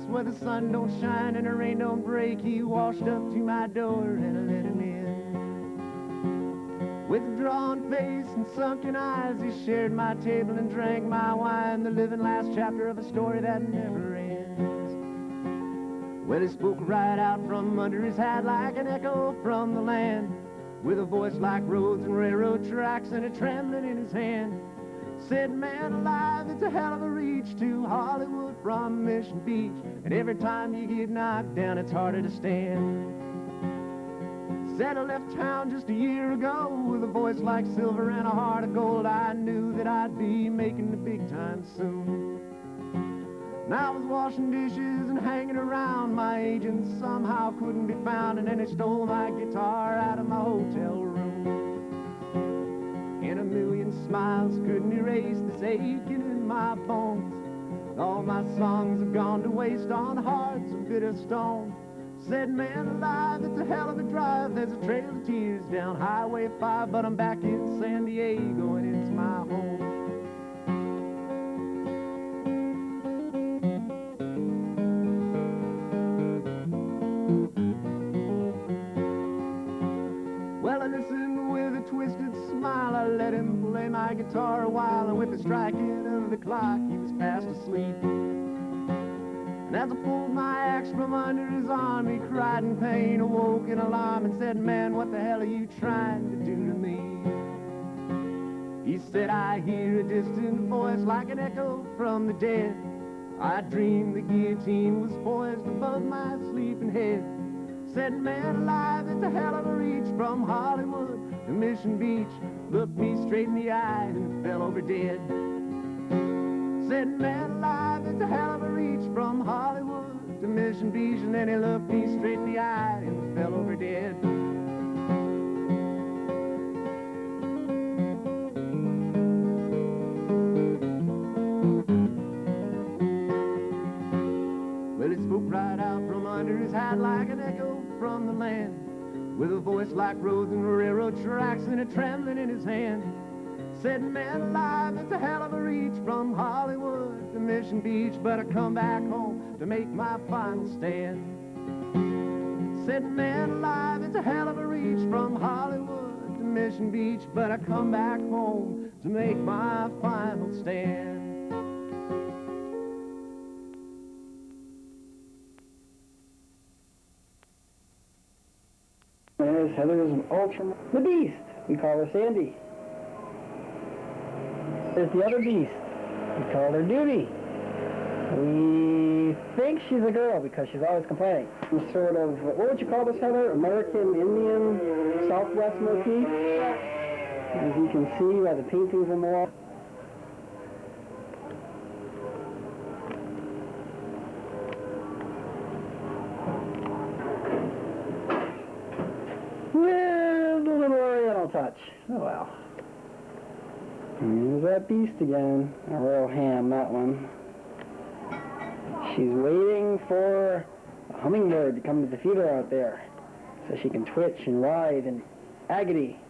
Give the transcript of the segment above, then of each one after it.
where the sun don't shine and the rain don't break. He washed up to my door and I let him in. With a drawn face and sunken eyes, he shared my table and drank my wine, the living last chapter of a story that never ends. Well, he spoke right out from under his hat like an echo from the land, with a voice like roads and railroad tracks and a trembling in his hand. Said, man alive, it's a hell of a reach to Hollywood from Mission Beach, and every time you get knocked down, it's harder to stand. Said, I left town just a year ago with a voice like silver and a heart of gold. I knew that I'd be making the big time soon. Now I was washing dishes and hanging around. My agent somehow couldn't be found, and then he stole my guitar out of my hotel room. And a million smiles couldn't erase this aching in my bones. All my songs have gone to waste on hearts of bitter stone. Said, man alive, it's a hell of a drive. There's a trail of tears down Highway 5, but I'm back in San Diego and it's my home. Well, I listened with a twisted smile. I let him play my guitar a while, and with the striking of the clock, he was fast asleep. And as I pulled my axe from under his arm, he cried in pain, awoke in alarm, and said, man, what the hell are you trying to do to me? He said, I hear a distant voice like an echo from the dead. I dreamed the guillotine was poised above my sleeping head. Said, man alive, it's a hell of a reach from Hollywood to Mission Beach. Looked me straight in the eye and fell over dead. Said, man alive, it's a hell of a reach from Hollywood to Mission Beach. And then he looked me straight in the eye and fell over dead. Well, he spoke right out from under his hat like an echo from the land, with a voice like roads and railroad tracks and a trembling in his hand. Said, man alive, it's a hell of a reach from Hollywood to Mission Beach, but I come back home to make my final stand. Said, man alive, it's a hell of a reach from Hollywood to Mission Beach, but I come back home to make my final stand. There's Heather's ultra, the beast. We call her Sandy. There's the other beast. We call her Doobie. We think she's a girl because she's always complaining. Some sort of, what would you call this, Heather? American Indian Southwest motif? As you can see by the paintings on the wall. With a little oriental touch. Oh well. Here's that beast again. A real ham, that one. She's waiting for a hummingbird to come to the feeder out there so she can twitch and writhe in agony.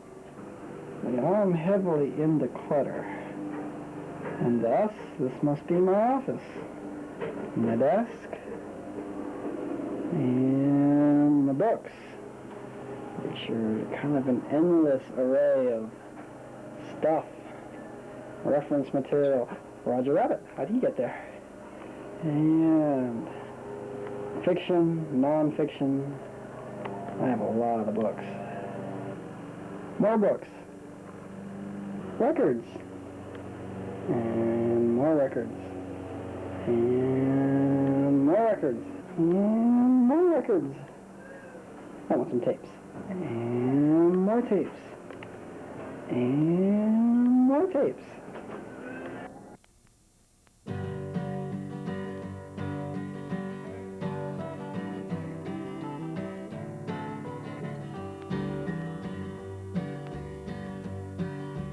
I'm heavily into clutter. And thus, this must be my office. My desk. And my books, which are kind of an endless array of stuff. Reference material. Roger Rabbit, how do you get there? And fiction, non-fiction. I have a lot of books. More books. Records. And more records. And more records. And more records. I want some tapes. And more tapes. And more tapes.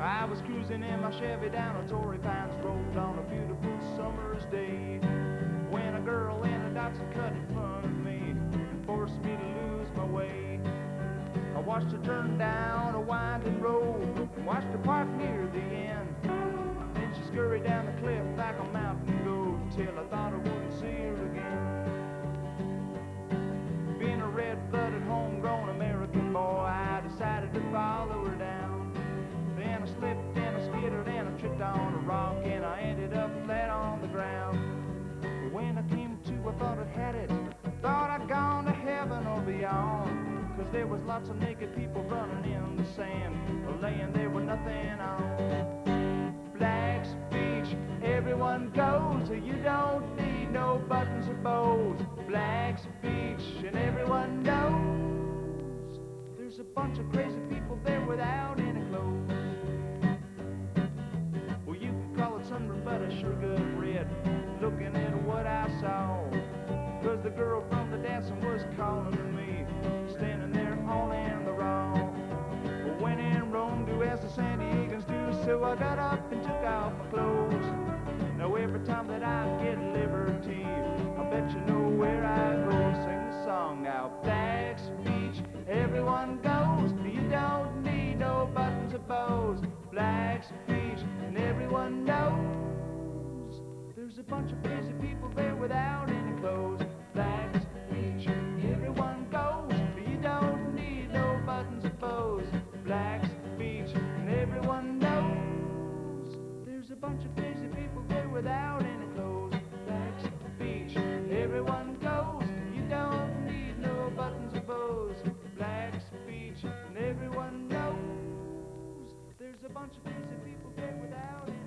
I was cruising in my Chevy down a Torrey Pines Road on a beautiful summer's day, when a girl in a Datsun cut in front of me and forced me to lose my way. I watched her turn down a winding road and watched her park near the end. Then she scurried down the cliff like a mountain goat till I thought I wouldn't see her again. 'cause there was lots of naked people running in the sand, laying there with nothing on. Black's Beach, everyone goes, you don't need no buttons or bows. Black's Beach, and everyone knows there's a bunch of crazy people there without any clothes. Well, you can call it sunburn, but I sure got red looking at what I saw. 'Cause the girl from the dancing was calling to me, standing there all in the raw. When in Rome, do as the San Diegans do, so I got up and took off my clothes. Now every time that I get liberty, I bet you know where I go. Sing the song out. Black's Beach, everyone goes, you don't need no buttons or bows. Black's Beach, and everyone knows there's a bunch of crazy people there without any clothes. Black's Beach, everyone goes, you don't need no buttons or bows. Black's Beach, and everyone knows there's a bunch of crazy people there without any clothes. Black's Beach, everyone goes, you don't need no buttons or bows. Black's Beach, and everyone knows there's a bunch of crazy people there without any